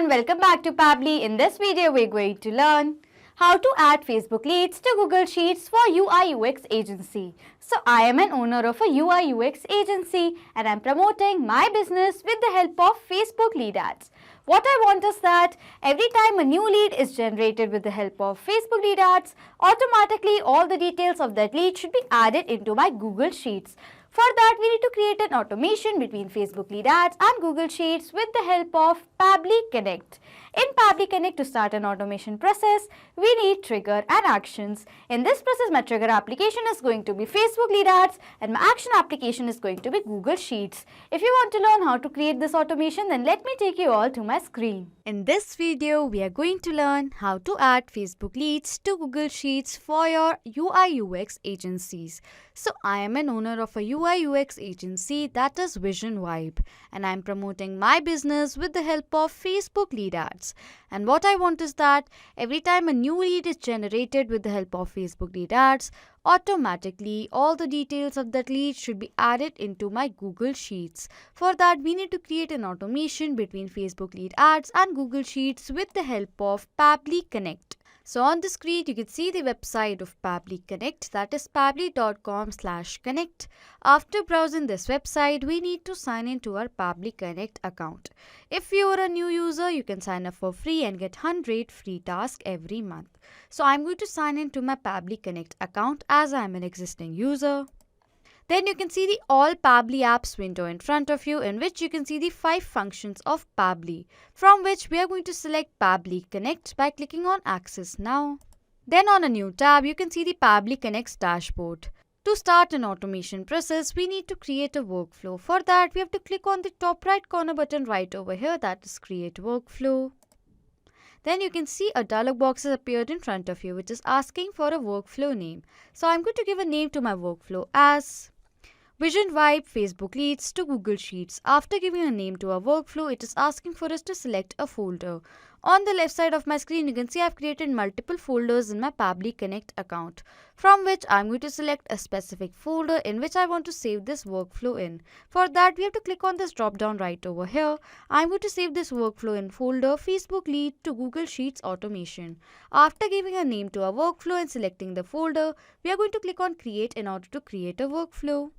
everyone, welcome back to Pabbly. In this video, we're going to learn how to add Facebook leads to Google Sheets for UI UX agency. So I am an owner of a UI UX agency and I'm promoting my business with the help of Facebook lead ads. What I want is that every time a new lead is generated with the help of Facebook lead ads, automatically all the details of that lead should be added into my Google Sheets. For that, we need to create an automation between Facebook lead ads and Google Sheets with the help of Pabbly Connect. In Pabbly Connect, to start an automation process, we need trigger and actions. In this process, my trigger application is going to be Facebook lead ads and my action application is going to be Google Sheets. If you want to learn how to create this automation, then let me take you all to my screen. In this video, we are going to learn how to add Facebook leads to Google Sheets for your UI UX agencies. So I am an owner of a UI UX agency, that is Vision Vibe, and I am promoting my business with the help of Facebook lead ads. And what I want is that every time a new lead is generated with the help of Facebook lead ads, automatically all the details of that lead should be added into my Google Sheets. For that, we need to create an automation between Facebook lead ads and Google Sheets with the help of Pabbly Connect. So on the screen, you can see the website of Pabbly Connect, that is pabbly.com/connect. After browsing this website, we need to sign in to our Pabbly Connect account. If you are a new user, you can sign up for free and get 100 free tasks every month. So I'm going to sign in to my Pabbly Connect account as I'm an existing user. Then you can see the All Pabbly Apps window in front of you, in which you can see the 5 functions of Pabbly, from which we are going to select Pabbly Connect by clicking on Access Now. Then on a new tab, you can see the Pabbly Connect's dashboard. To start an automation process, we need to create a workflow. For that, we have to click on the top right corner button right over here, that is Create Workflow. Then you can see a dialog box has appeared in front of you, which is asking for a workflow name. So I'm going to give a name to my workflow as Vision Vibe Facebook Leads to Google Sheets. After giving a name to our workflow, it is asking for us to select a folder. On the left side of my screen, you can see I've created multiple folders in my Pabbly Connect account, from which I'm going to select a specific folder in which I want to save this workflow in. For that, we have to click on this drop down right over here. I'm going to save this workflow in folder Facebook Lead to Google Sheets Automation. After giving a name to our workflow and selecting the folder, we are going to click on Create in order to create a workflow.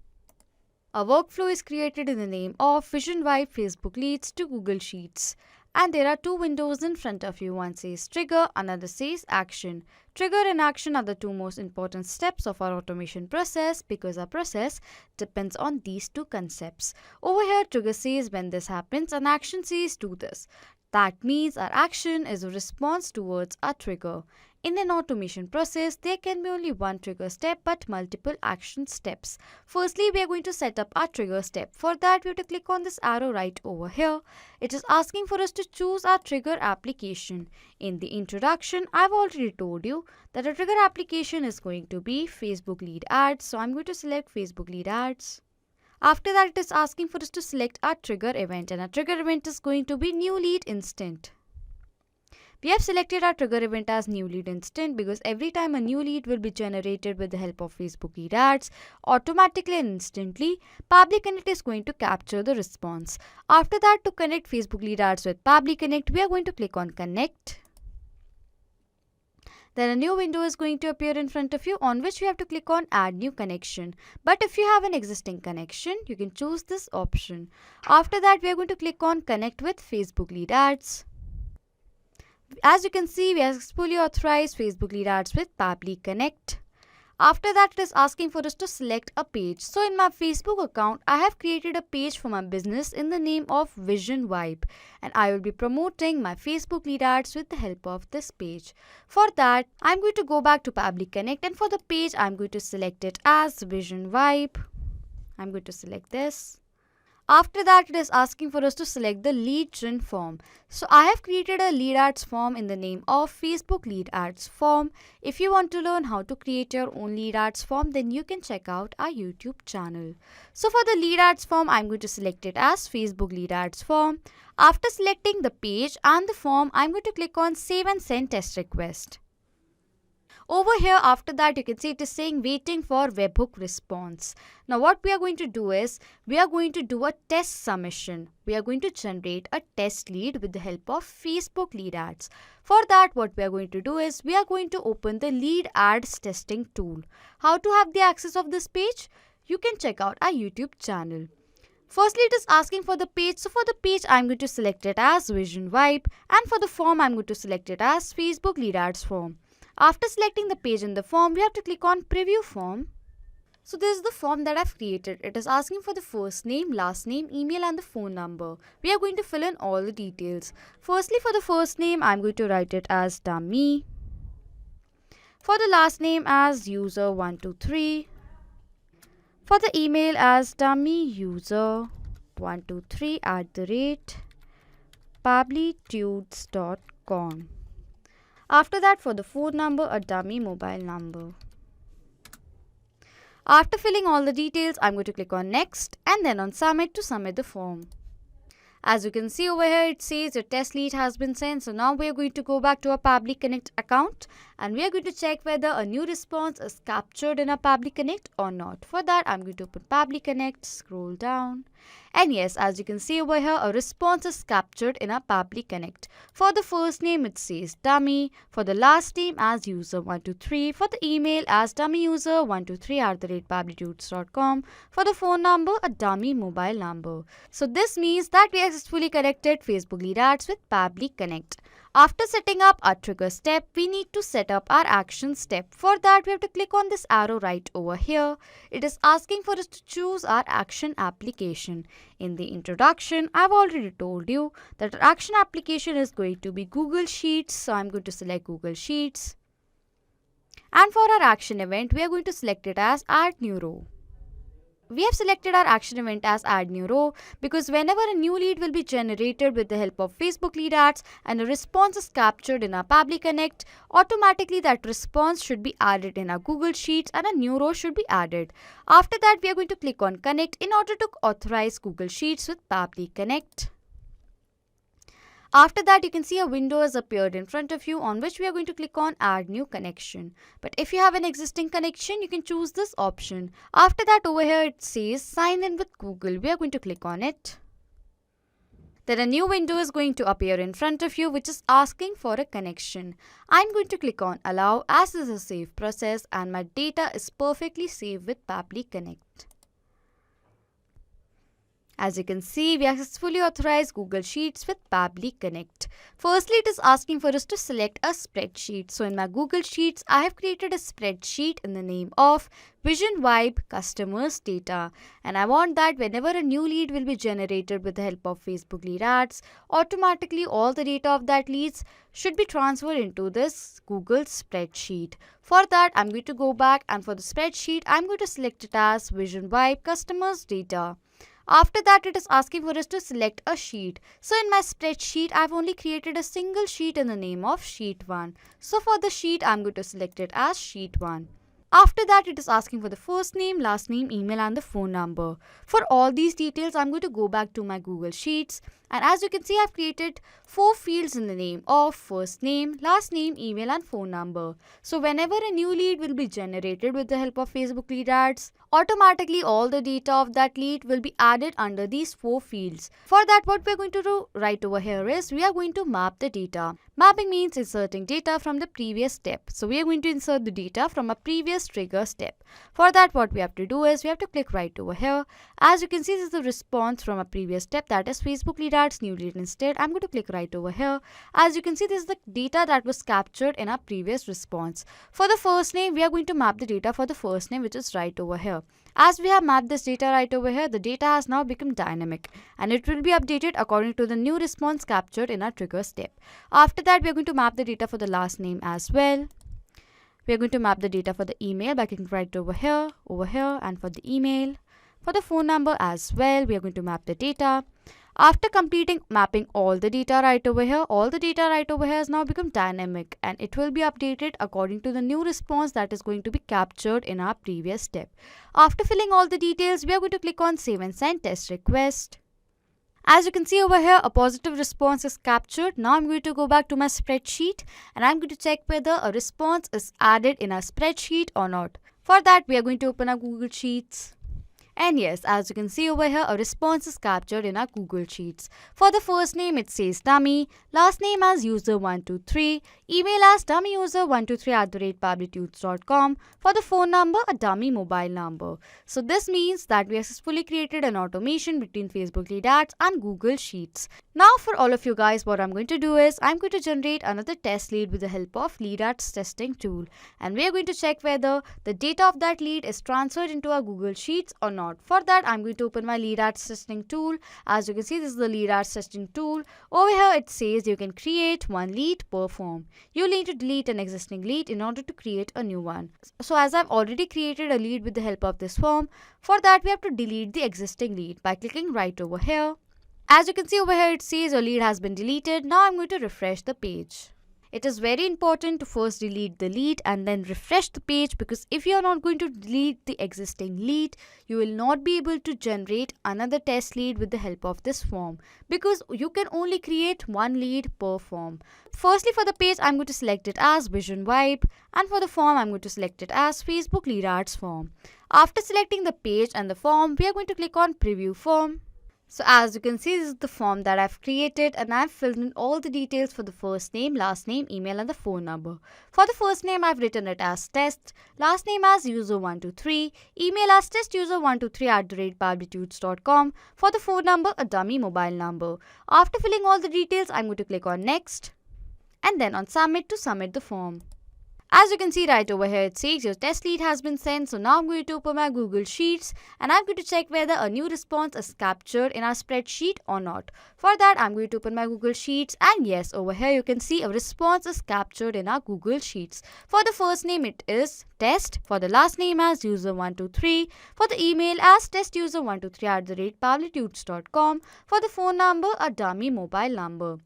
A workflow is created in the name of Vision Vibe Facebook Leads to Google Sheets. And there are 2 windows in front of you. One says Trigger, another says Action. Trigger and Action are the 2 most important steps of our automation process because our process depends on these 2 concepts. Over here, Trigger says when this happens and Action says do this. That means our action is a response towards our trigger. In an automation process, there can be only one trigger step but multiple action steps. Firstly, we are going to set up our trigger step. For that, we have to click on this arrow right over here. It is asking for us to choose our trigger application. In the introduction, I've already told you that a trigger application is going to be Facebook lead ads. So I'm going to select Facebook lead ads. After that, it is asking for us to select our trigger event, and our trigger event is going to be new lead instant. We have selected our trigger event as new lead instant because every time a new lead will be generated with the help of Facebook lead ads, automatically and instantly, Pabbly Connect is going to capture the response. After that, to connect Facebook lead ads with Pabbly Connect, we are going to click on Connect. Then a new window is going to appear in front of you, on which you have to click on Add New Connection. But if you have an existing connection, you can choose this option. After that, we are going to click on Connect with Facebook lead ads. As you can see, we have successfully authorized Facebook lead ads with Pabbly Connect. After that, it is asking for us to select a page. So in my Facebook account, I have created a page for my business in the name of Vision Vibe, and I will be promoting my Facebook lead ads with the help of this page. For that, I'm going to go back to Pabbly Connect, and for the page, I'm going to select it as Vision Vibe. I'm going to select this. After that, it is asking for us to select the lead gen form. So I have created a lead ads form in the name of Facebook lead ads form. If you want to learn how to create your own lead ads form, then you can check out our YouTube channel. So for the lead ads form, I'm going to select it as Facebook lead ads form. After selecting the page and the form, I'm going to click on Save and Send Test Request. Over here, after that, you can see it is saying waiting for webhook response. Now what we are going to do is, we are going to do a test submission. We are going to generate a test lead with the help of Facebook lead ads. For that, what we are going to do is, we are going to open the lead ads testing tool. How to have the access of this page? You can check out our YouTube channel. Firstly, it is asking for the page. So for the page, I'm going to select it as Vision Vibe, and for the form, I'm going to select it as Facebook lead ads form. After selecting the page and the form, we have to click on preview form. So this is the form that I've created. It is asking for the first name, last name, email and the phone number. We are going to fill in all the details. Firstly, for the first name, I'm going to write it as dummy. For the last name as user123. For the email as dummyuser123@pabblytudes.com. After that, for the phone number, a dummy mobile number. After filling all the details, I'm going to click on next and then on submit to submit the form. As you can see over here, it says your test lead has been sent. So now we are going to go back to our Pabbly Connect account and we are going to check whether a new response is captured in our Pabbly Connect or not. For that, I'm going to open Pabbly Connect, scroll down. And yes, as you can see over here, a response is captured in our Pabbly Connect. For the first name, it says dummy. For the last name as user123. For the email as dummyuser123@pabblytudes.com. For the phone number, a dummy mobile number. So this means that we successfully connected Facebook lead ads with Pabbly Connect. After setting up our trigger step, we need to set up our action step. For that, we have to click on this arrow right over here. It is asking for us to choose our action application. In the introduction, I've already told you that our action application is going to be Google Sheets. So I'm going to select Google Sheets. And for our action event, we are going to select it as Add New Row. We have selected our action event as Add New Row because whenever a new lead will be generated with the help of Facebook lead ads and a response is captured in our Pabbly Connect, automatically that response should be added in our Google Sheets and a new row should be added. After that, we are going to click on Connect in order to authorize Google Sheets with Pabbly Connect. After that, you can see a window has appeared in front of you on which we are going to click on Add New Connection. But if you have an existing connection, you can choose this option. After that, over here it says Sign in with Google. We are going to click on it. Then a new window is going to appear in front of you which is asking for a connection. I'm going to click on Allow as this is a safe process and my data is perfectly safe with Pabbly Connect. As you can see, we have successfully authorized Google Sheets with Pabbly Connect. Firstly, it is asking for us to select a spreadsheet. So in my Google Sheets, I have created a spreadsheet in the name of Vision Vibe Customers Data. And I want that whenever a new lead will be generated with the help of Facebook lead ads, automatically all the data of that leads should be transferred into this Google spreadsheet. For that, I'm going to go back and for the spreadsheet, I'm going to select it as Vision Vibe Customers Data. After that, it is asking for us to select a sheet. So in my spreadsheet, I've only created a single sheet in the name of Sheet 1. So for the sheet, I'm going to select it as Sheet 1. After that, it is asking for the first name, last name, email and the phone number. For all these details, I'm going to go back to my Google Sheets. And as you can see, I've created 4 fields in the name of first name, last name, email and phone number. So whenever a new lead will be generated with the help of Facebook lead ads, automatically all the data of that lead will be added under these 4 fields. For that, what we're going to do right over here is we are going to map the data. Mapping means inserting data from the previous step. So we are going to insert the data from a previous trigger step. For that, what we have to do is we have to click right over here. As you can see, this is the response from a previous step, that is Facebook lead ads, new lead instead. I'm going to click right over here. As you can see, this is the data that was captured in our previous response. For the first name, we are going to map the data for the first name, which is right over here. As we have mapped this data right over here, the data has now become dynamic and it will be updated according to the new response captured in our trigger step. After that, we are going to map the data for the last name as well. We are going to map the data for the email by clicking right over here, and for the email. For the phone number as well, we are going to map the data. After completing mapping all the data right over here, all the data right over here has now become dynamic and it will be updated according to the new response that is going to be captured in our previous step. After filling all the details, we are going to click on Save and Send Test Request. As you can see over here, a positive response is captured. Now I'm going to go back to my spreadsheet and I'm going to check whether a response is added in our spreadsheet or not. For that, we are going to open our Google Sheets. And yes, as you can see over here, a response is captured in our Google Sheets. For the first name, it says dummy, last name as user123, email as dummyuser123@pabblytunes.com. For the phone number, a dummy mobile number. So this means that we have successfully created an automation between Facebook lead ads and Google Sheets. Now for all of you guys, what I'm going to do is I'm going to generate another test lead with the help of lead ads testing tool. And we are going to check whether the data of that lead is transferred into our Google Sheets or not. For that, I'm going to open my lead ads testing tool. As you can see, this is the lead ads testing tool. Over here, it says you can create one lead per form. You'll need to delete an existing lead in order to create a new one. So as I've already created a lead with the help of this form, for that we have to delete the existing lead by clicking right over here. As you can see over here, it says your lead has been deleted. Now I'm going to refresh the page. It is very important to first delete the lead and then refresh the page, because if you are not going to delete the existing lead, you will not be able to generate another test lead with the help of this form, because you can only create one lead per form. Firstly, for the page, I'm going to select it as Vision Vibe, and for the form, I'm going to select it as Facebook Lead Ads form. After selecting the page and the form, we are going to click on Preview Form. So as you can see, this is the form that I've created, and I've filled in all the details for the first name, last name, email and the phone number. For the first name, I've written it as test, last name as user123, email as testuser123@pabblytunes.com. For the phone number, a dummy mobile number. After filling all the details, I'm going to click on next and then on submit to submit the form. As you can see right over here, it says your test lead has been sent. So now I'm going to open my Google Sheets and I'm going to check whether a new response is captured in our spreadsheet or not. For that, I'm going to open my Google Sheets, and yes, over here you can see a response is captured in our Google Sheets. For the first name, it is test. For the last name as user123. For the email as testuser123@pabblytunes.com. For the phone number, a dummy mobile number.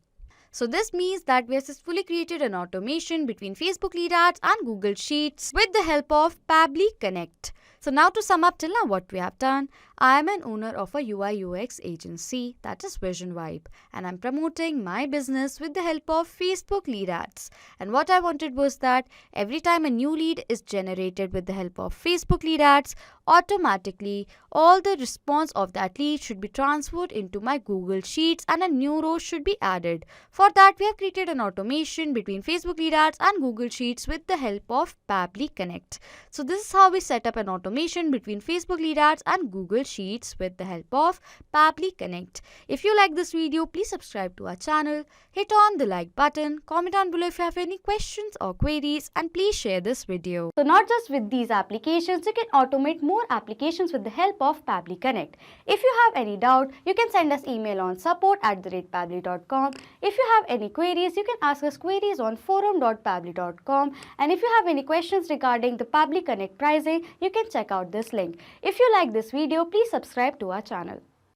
So this means that we have successfully created an automation between Facebook lead ads and Google Sheets with the help of Pabbly Connect. So now to sum up till now what we have done, I am an owner of a UI UX agency, that is Vision Vibe, and I'm promoting my business with the help of Facebook lead ads. And what I wanted was that every time a new lead is generated with the help of Facebook lead ads, automatically all the response of that lead should be transferred into my Google Sheets and a new row should be added. For that, we have created an automation between Facebook lead ads and Google Sheets with the help of Pabbly Connect. So this is how we set up an automation between Facebook lead ads and Google Sheets with the help of Pabbly Connect. If you like this video, please subscribe to our channel, hit on the like button, comment down below if you have any questions or queries, and please share this video. So not just with these applications, you can automate more applications with the help of Pabbly Connect. If you have any doubt, you can send us email on support@pabbly.com. If you have any queries, you can ask us queries on forum.pabbly.com. And if you have any questions regarding the Pabbly Connect pricing, you can check out this link. If you like this video, please subscribe to our channel.